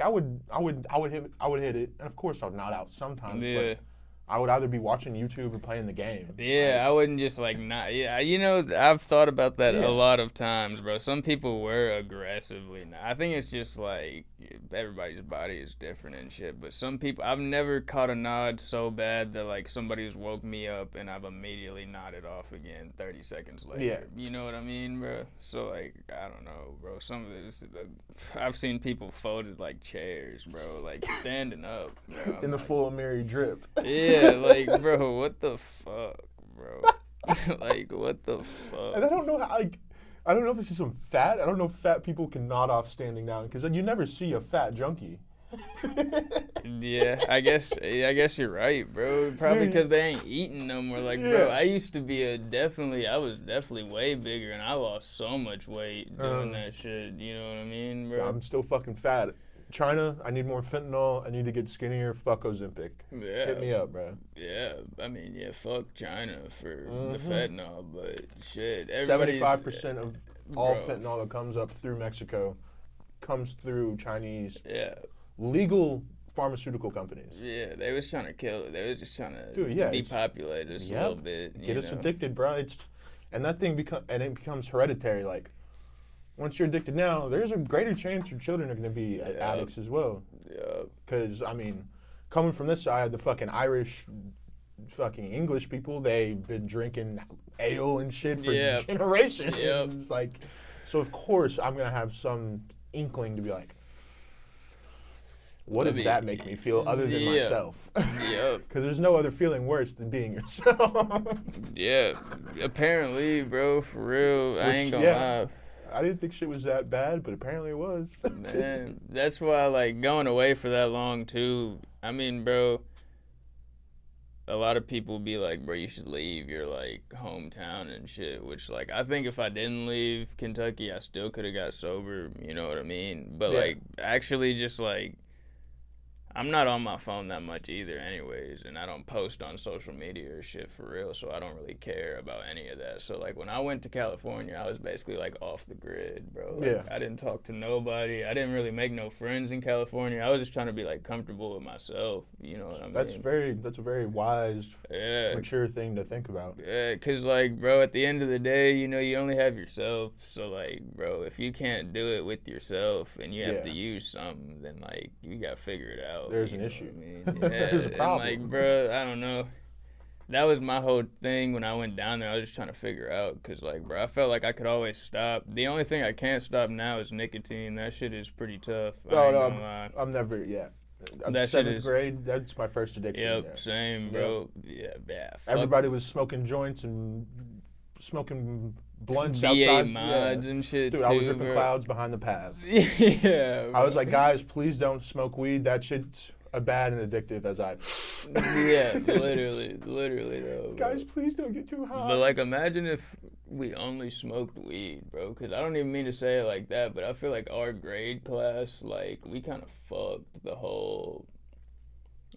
would hit it, and of course I would nod out sometimes. Yeah. But I would either be watching YouTube or playing the game. Yeah, I wouldn't just like not. Yeah, you know, I've thought about that a lot of times, bro. Some people were aggressively. I think it's just like everybody's body is different and shit. But some people, I've never caught a nod so bad that like somebody's woke me up and I've immediately nodded off again 30 seconds later. Yeah. You know what I mean, bro? So like, I don't know, bro. Some of this, I've seen people folded like chairs, bro, like standing up, bro. In the full Mary drip. Yeah, like, bro, what the fuck, bro? Like, what the fuck? And I don't know how, like, I don't know if it's just some fat. I don't know if fat people can nod off standing down, because you never see a fat junkie. Yeah, I guess you're right, bro. Probably because they ain't eating no more. Like, bro, I used to be I was definitely way bigger, and I lost so much weight doing that shit. You know what I mean, bro? I'm still fucking fat. China, I need more fentanyl. I need to get skinnier. Fuck Ozempic. Yeah. Hit me up, bro. Yeah, I mean, yeah, fuck China for the fentanyl, but shit, 75% of all fentanyl that comes up through Mexico comes through Chinese legal pharmaceutical companies. Yeah, they was trying to kill it. They was just trying to depopulate us a little bit. Get us addicted, bro. And that thing it becomes hereditary. Like, once you're addicted now, there's a greater chance your children are going to be addicts as well. Yeah. Because, I mean, coming from this side, the fucking Irish, fucking English people, they've been drinking ale and shit for generations. Yep. It's like, so of course I'm going to have some inkling to be like, what does that make me feel other than myself? Yeah. Because there's no other feeling worse than being yourself. Yeah. Apparently, bro, for real. I ain't gonna lie. I didn't think shit was that bad, but apparently it was. Man, that's why, like, going away for that long, too. I mean, bro, a lot of people be like, bro, you should leave your, like, hometown and shit, which, like, I think if I didn't leave Kentucky, I still could have got sober, you know what I mean? But, like, actually just, like, I'm not on my phone that much either anyways, and I don't post on social media or shit for real, so I don't really care about any of that. So, like, when I went to California, I was basically, like, off the grid, bro. Like, I didn't talk to nobody. I didn't really make no friends in California. I was just trying to be, like, comfortable with myself, you know what I mean? That's a very wise, mature thing to think about. Yeah, because, like, bro, at the end of the day, you know, you only have yourself. So, like, bro, if you can't do it with yourself and you have to use something, then, like, you got to figure it out. There's an issue. I mean? Yeah, there's a problem. And, like, bro, I don't know. That was my whole thing when I went down there. I was just trying to figure out because, like, bro, I felt like I could always stop. The only thing I can't stop now is nicotine. That shit is pretty tough. I'm never, that 7th grade, that's my first addiction. Yep, same, bro. Yeah. Everybody was smoking joints and smoking blunts V8 outside. mods and shit, Dude, too, I was ripping bro. clouds behind the path. Yeah, I was like, guys, please don't smoke weed. That shit's as bad and addictive as I. Yeah, literally though. Guys, please don't get too high. But, like, imagine if we only smoked weed, bro. Because I don't even mean to say it like that, but I feel like our grade class, like, we kind of fucked the whole.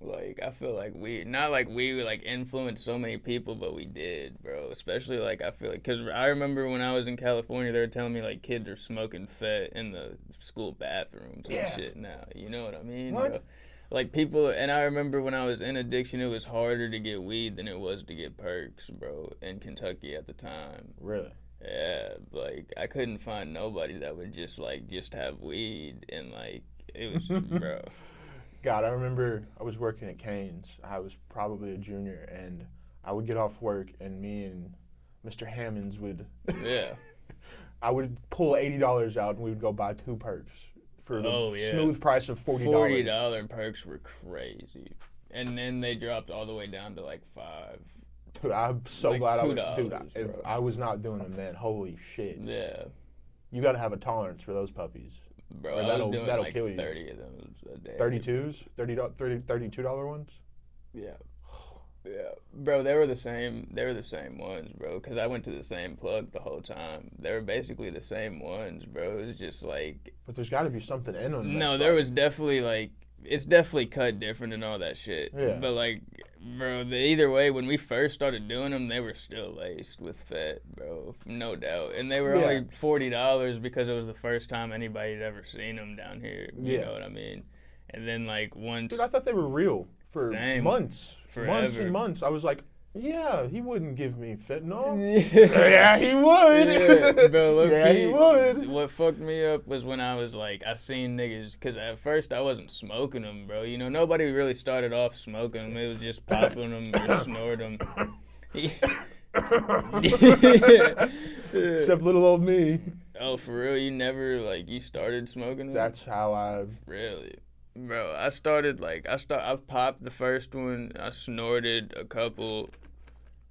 Like, I feel like not like we like influenced so many people, but we did, bro. Especially, like, I feel like, because I remember when I was in California, they were telling me, like, kids are smoking fat in the school bathrooms and shit now. You know what I mean? What? Bro? Like, people, and I remember when I was in addiction, it was harder to get weed than it was to get perks, bro, in Kentucky at the time. Really? Yeah, like, I couldn't find nobody that would just have weed, and, like, it was just, bro. God, I remember I was working at Cane's. I was probably a junior, and I would get off work, and me and Mr. Hammonds would... Yeah. I would pull $80 out, and we would go buy 2 perks for the smooth price of $40. $40 perks were crazy. And then they dropped all the way down to, like, $5. Dude, I'm so like glad $2, if I was not doing them then, holy shit. Yeah. You got to have a tolerance for those puppies. Bro, I was doing like kill 30 you. Of them a day. 32s? $32 ones? Yeah. Yeah. Bro, they were the same ones, bro, because I went to the same plug the whole time. They were basically the same ones, bro. It was just like... But there's got to be something in them. No, there was definitely, like... It's definitely cut different and all that shit. Yeah. But, like, bro, either way, when we first started doing them, they were still laced with fat, bro, no doubt. And they were only $40 because it was the first time anybody had ever seen them down here. You know what I mean? And then, like, once... Dude, I thought they were real for months. Forever. Months and months. I was like, yeah, he wouldn't give me fentanyl. Yeah, he would. Yeah, bro, he would. What fucked me up was when I was like, I seen niggas, because at first I wasn't smoking them, bro. You know, nobody really started off smoking them. It was just popping them or snorting them. Except little old me. Oh, for real? You never, like, you started smoking them? That's how I've... Really? Bro, I started, like, I popped the first one, I snorted a couple,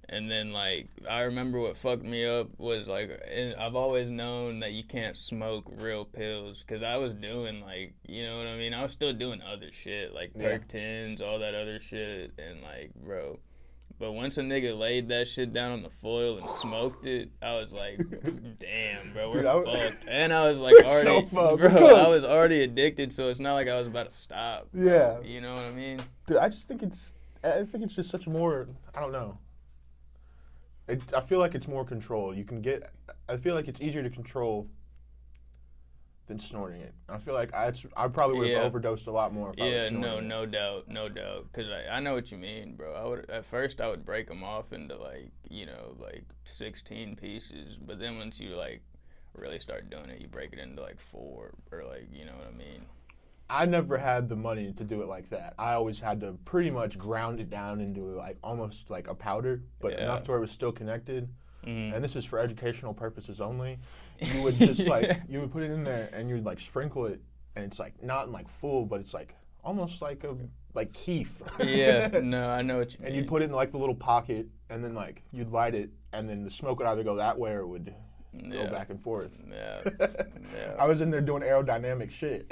and then, like, I remember what fucked me up was, like, I've always known that you can't smoke real pills, because I was doing, like, you know what I mean? I was still doing other shit, like Perk 10s, all that other shit, and, like, bro, But once a nigga laid that shit down on the foil and smoked it, I was like, damn, bro, we're fucked. And I was like, already, so fucked. Bro, I was already addicted, so it's not like I was about to stop. Bro. Yeah. You know what I mean? Dude, I think it's just such a more, I don't know. I feel like it's more control. I feel like it's easier to control than snorting it. I feel like I probably would have overdosed a lot more if I was snorting it. No doubt. Because I know what you mean, bro. At first I would break them off into like 16 pieces, but then once you like really start doing it, you break it into like 4 or like, you know what I mean? I never had the money to do it like that. I always had to pretty much ground it down into like almost like a powder, but enough to where it was still connected. And this is for educational purposes only. You would just you would put it in there and you'd like sprinkle it, and it's like not in like full, but it's like almost like a keef. Yeah, no, I know what you mean. And you'd put it in like the little pocket, and then like you'd light it, and then the smoke would either go that way or it would go back and forth. Yeah. I was in there doing aerodynamic shit.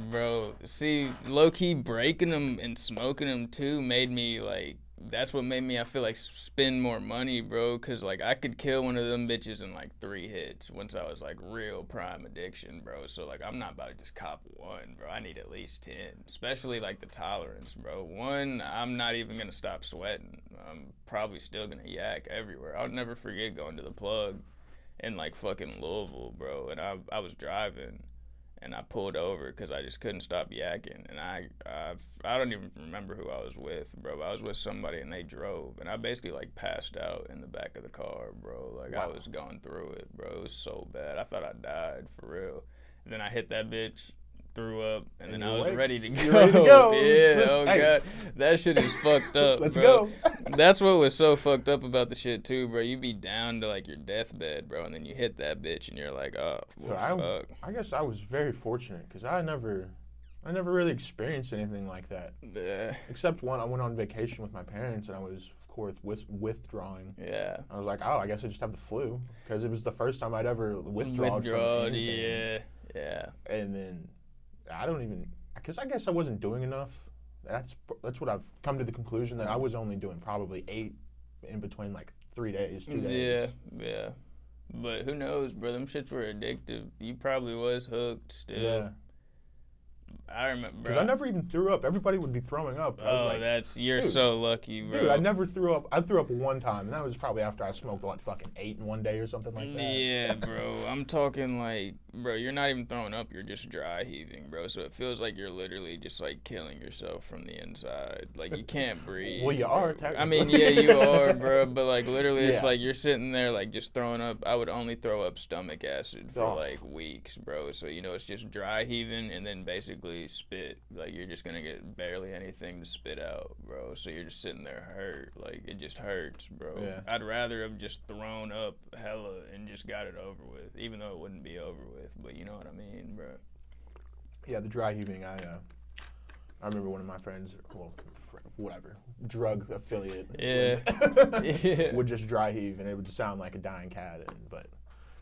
Bro, see, low-key breaking them and smoking them too made me like, that's what made me, I feel like, spend more money, bro, because like I could kill one of them bitches in like 3 hits once I was like real prime addiction, bro. So like I'm not about to just cop 1, bro. I need at least 10, especially like the tolerance, bro. 1, I'm not even gonna stop sweating. I'm probably still gonna yak everywhere. I'll never forget going to the plug in like fucking Louisville, bro, and I was driving. And I pulled over because I just couldn't stop yakking. And I don't even remember who I was with, bro. But I was with somebody and they drove. And I basically like passed out in the back of the car, bro. Like I was going through it, bro. It was so bad. I thought I died for real. And then I hit that bitch, threw up, and then I was ready to go. You're ready to go. Yeah, God. That shit is fucked up, Let's bro. go. That's what was so fucked up about the shit, too, bro. You be down to, like, your deathbed, bro, and then you hit that bitch, and you're like, oh, well, fuck. I guess I was very fortunate, because I never really experienced anything like that. Yeah. Except I went on vacation with my parents, and I was, of course, withdrawing. Yeah. I was like, oh, I guess I just have the flu, because it was the first time I'd ever withdrawn from anything. Yeah. And then because I guess I wasn't doing enough. That's what I've come to the conclusion, that I was only doing probably 8 in between like 3 days, 2 days. Yeah. But who knows, bro? Them shits were addictive. You probably was hooked still. Yeah. I remember, because I never even threw up. Everybody would be throwing up. I was like, you're so lucky, bro. Dude, I never threw up. I threw up 1 time, and that was probably after I smoked like fucking 8 in 1 day or something like that. Yeah, bro. I'm talking like, bro, you're not even throwing up. You're just dry heaving, bro. So it feels like you're literally just like killing yourself from the inside. Like you can't breathe. Well, you are technically. I mean, yeah, you are, bro. But like literally, it's like you're sitting there like just throwing up. I would only throw up stomach acid for like weeks, bro. So it's just dry heaving and then basically spit. Like you're just gonna get barely anything to spit out, bro. So you're just sitting there hurt. Like it just hurts, bro. Yeah. I'd rather have just thrown up hella and just got it over with, even though it wouldn't be over with. But you know what I mean, bro. Yeah, the dry heaving. I remember one of my friends, drug affiliate. Would just dry heave, and it would sound like a dying cat. But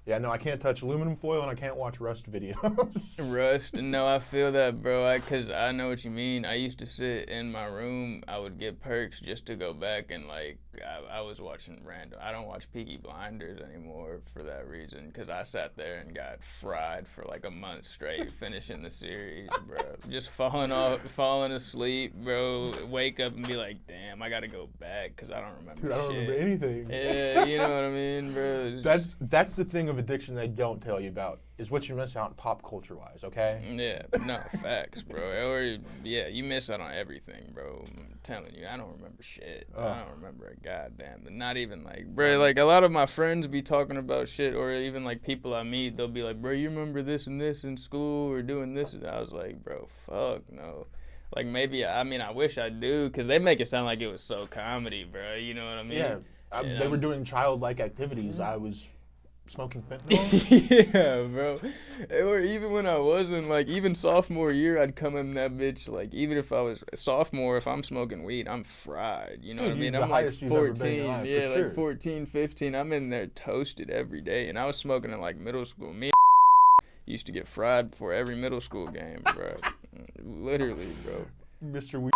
yeah, no, I can't touch aluminum foil, and I can't watch Rust videos. Rust? No, I feel that, bro. Because I know what you mean. I used to sit in my room. I would get perks just to go back and, like, I was watching random. I don't watch Peaky Blinders anymore for that reason, because I sat there and got fried for, like, a month straight finishing the series, bro. Just falling asleep, bro. Wake up and be like, damn, I got to go back because I don't remember Dude, I don't remember anything. Yeah, you know what I mean, bro? That's the thing of addiction they don't tell you about, is what you miss out pop culture wise, okay? Yeah, no, facts, bro. Or you miss out on everything, bro. I'm telling you, I don't remember shit. I don't remember a goddamn, but not even like, bro, like a lot of my friends be talking about shit, or even like people I meet, they'll be like, bro, you remember this and this in school, or doing this? And I was like, bro, fuck no. Like maybe, I mean, I wish I do, because they make it sound like it was so comedy, bro. You know what I mean? Yeah, they were doing childlike activities. I was smoking fentanyl. Yeah, bro. Or even when I wasn't, like, even sophomore year, I'd come in that bitch, like, even if I was a sophomore, if I'm smoking weed, I'm fried. You know what I mean? I'm like 14. Yeah, like 14, 15. I'm in there toasted every day. And I was smoking in, like, middle school. Me used to get fried before every middle school game, bro. Literally, bro. Mr. Weed.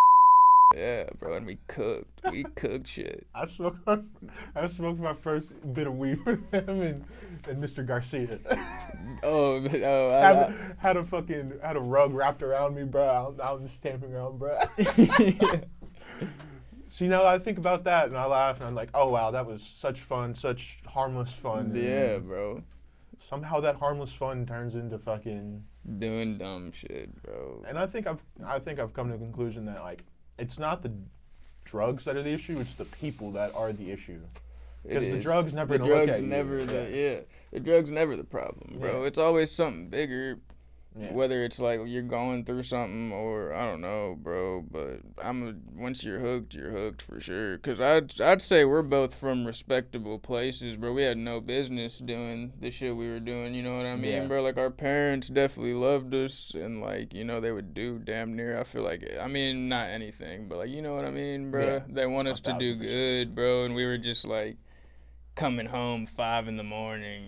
Yeah, bro, and we cooked shit. I smoked my first bit of weed with him and Mr. Garcia. Had a rug wrapped around me, bro. I was just stamping around, bro. See, now I think about that and I laugh and I'm like, oh wow, that was such fun, such harmless fun. Yeah, bro. Somehow that harmless fun turns into fucking doing dumb shit, bro. And I think I've come to the conclusion that like it's not the drugs that are the issue, it's the people that are the issue. Because the drugs never gonna look at you. The drugs never the problem, bro. Yeah. It's always something bigger. Yeah. Whether it's like you're going through something or I don't know, bro. But once you're hooked for sure. Cause I'd say we're both from respectable places, bro. We had no business doing the shit we were doing. You know what I mean, bro? Like our parents definitely loved us, and like they would do damn near. I feel like not anything, but like you know what I mean, bro. Yeah. They want us to do good, bro, and we were just like coming home 5 a.m.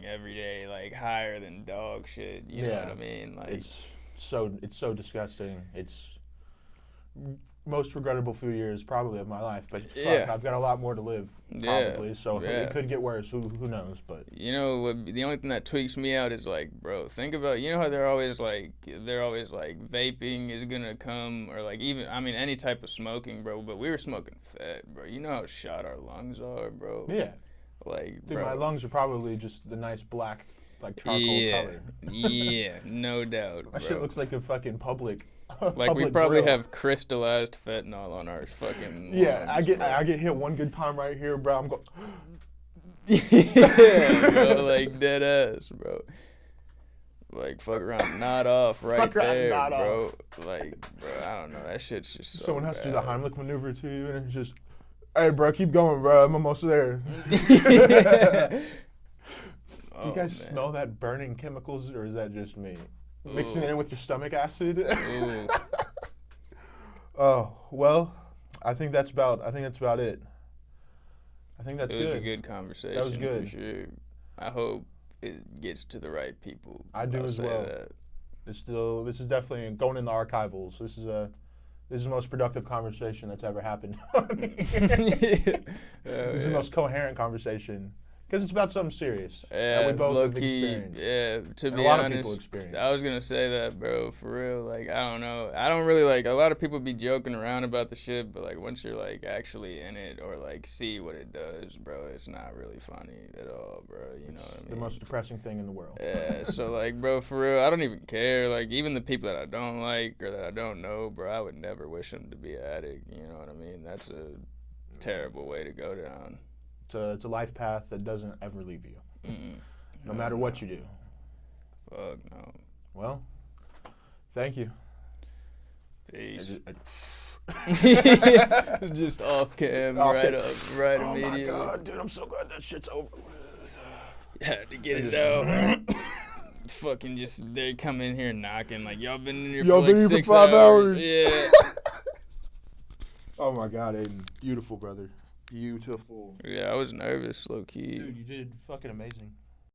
every day, like higher than dog shit. You know what I mean? Like it's so disgusting. It's most regrettable few years probably of my life, but fuck, I've got a lot more to live probably. So it could get worse. Who knows? But the only thing that tweaks me out is like, bro, think about how they're always like vaping is gonna come, or like even any type of smoking, bro. But we were smoking fat, bro. You know how shot our lungs are, bro. Yeah. Like, dude, my lungs are probably just the nice black, like charcoal color. Yeah, no doubt. My shit looks like a fucking public. Like we probably have crystallized fentanyl on our fucking. Yeah, lungs, I get hit one good time right here, bro. I'm going. Yeah, bro, like dead ass, bro. Like fuck around, nod off right there, bro. Like, bro, I don't know. That shit's just. Someone has to do the Heimlich maneuver to you, and it's just. Hey, bro, keep going, bro. I'm almost there. Do you guys smell that burning chemicals, or is that just me? Mixing it in with your stomach acid? Oh, well, I think that's about it. I think that's good. It was a good conversation. That was good. For sure. I hope it gets to the right people. I do as well. This is definitely going in the archivals. This is the most productive conversation that's ever happened. This is the most coherent conversation. Because it's about something serious that we both have experienced. Yeah, to and be a lot honest, of people experience. I was going to say that, bro, for real. Like, I don't know. I don't really, like, a lot of people be joking around about the shit, but, like, once you're, like, actually in it or, like, see what it does, bro, it's not really funny at all, bro. You know what I mean? The most depressing thing in the world. Yeah, so, like, bro, for real, I don't even care. Like, even the people that I don't like or that I don't know, bro, I would never wish them to be an addict. You know what I mean? That's a terrible way to go down. It's a life path that doesn't ever leave you, no matter what you do. Fuck no. Well, thank you. Peace. Just off cam, right immediately. Oh my god, dude, I'm so glad that shit's over. Had to get it out. Fucking they come in here knocking like y'all been in here for like 6 hours. Yeah. Oh my god, Aiden, beautiful brother. Beautiful. Yeah, I was nervous, low key. Dude, you did fucking amazing.